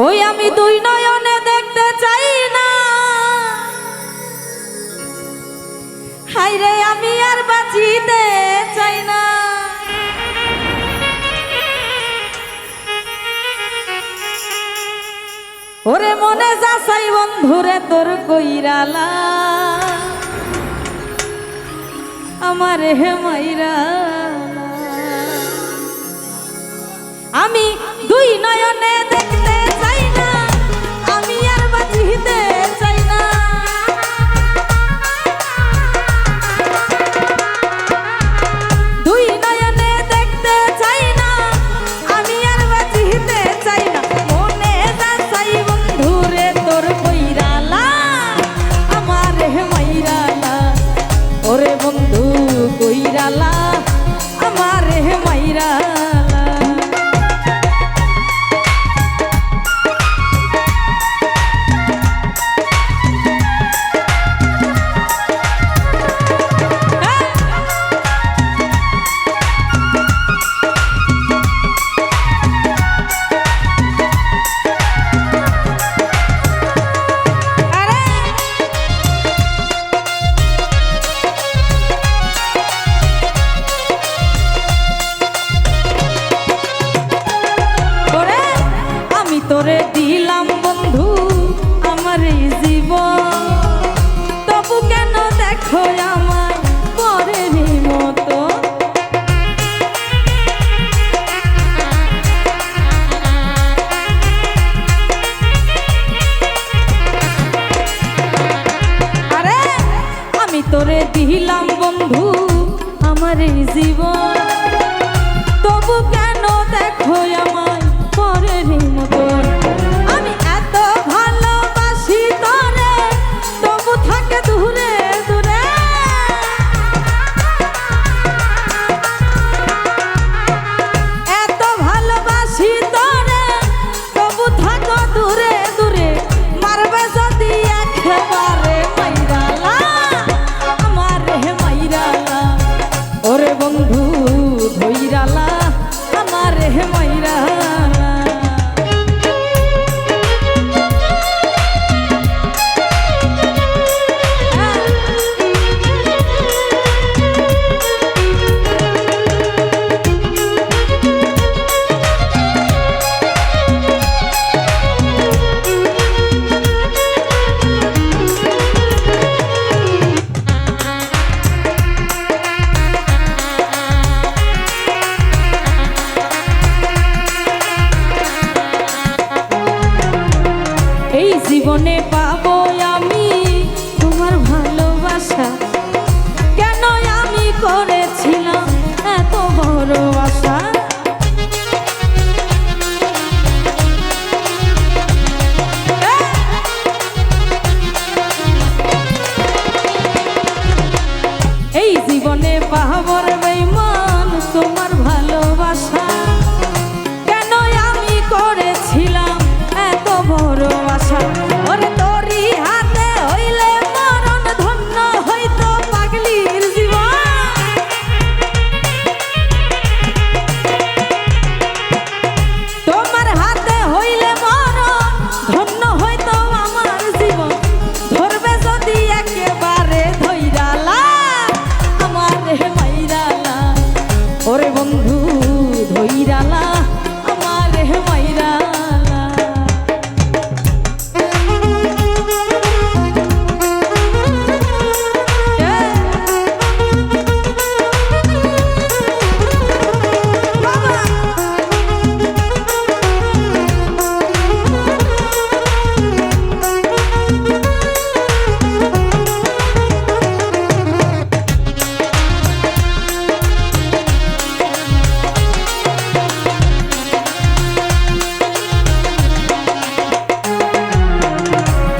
ওই আমি দুই নয়নে দেখতে চাই না, হায়রে আমি আর বাঁচিতে চাই না। ওরে মনে যাচাই বন্ধুরে তোর কইরালা, আমার হে মাইরা আমি দুই নয়নে দেখতে চাই না, আমি আর বাঁচিতে চাই না। দুই নয়নে দেখতে চাই না, আমি আর বাঁচিতে চাই না। মনে যাচাই বন্ধুরে তোর কইরালা, আমার হে মাইরালা। ওরে বন্ধু কইরালা, আমার হে মাইরালা। তোরে দিলাম বন্ধু আমার এই জীবন, তবু কেন দেখো আমার পরের মতো। আরে আমি তোরে দিলাম বন্ধু আমার এই জীবন, তবু কেন দেখো আমার পরের মতো। আমি এত ভালোবাসি তোরে, তবু থাকে দূরে দূরে। এত ভালোবাসি তোরে, তবু থাকো দূরে দূরে। মারবে যদি একেবারে মাইরালা, আমার হে মাইরালা। ওরে বন্ধু ধইরালা, আমার হে মাইরালা। এই জীবনে পাবো আমি তোমার ভালোবাসা, কেন আমি করেছিলাম এত বড় আশা। এই জীবনে পাবো রে বেঈমান তোমার ভালোবাসা, কেন আমি করেছিলাম এত বড় আশা। ওরে তোরি হাতে হইলে মরণ, ধন্য হইতো পাগলির জীবন। তোমার হাতে হইলে মরণ, ধন্য হইতো আমার জীবন। ধরবে যদি একেবারে ধইরালা, আমার হে মাইরালা। ওরে বন্ধু ধইরালা, আমার হে মাইরালা।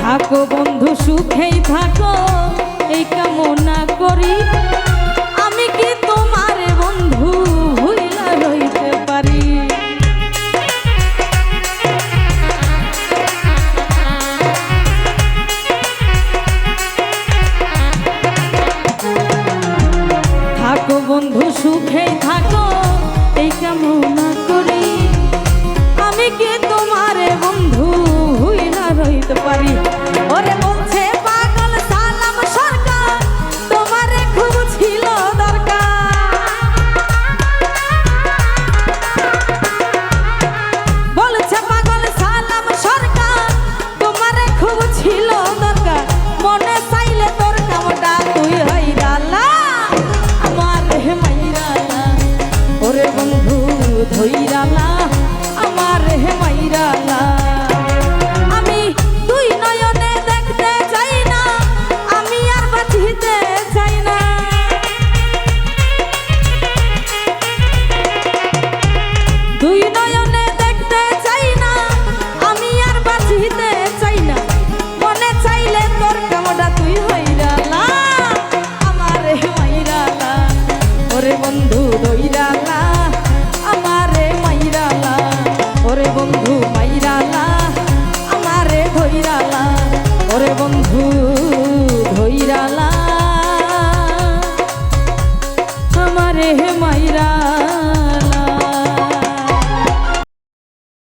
থাকো বন্ধু সুখেই থাকো, এই কামনা করি। আমি কি তোমার বন্ধু ভুইলা রইতে পারি। থাকো বন্ধু সুখেই থাকো, এই কামনা করি। আমি কি তোমার বন্ধু ওরে বন্ধু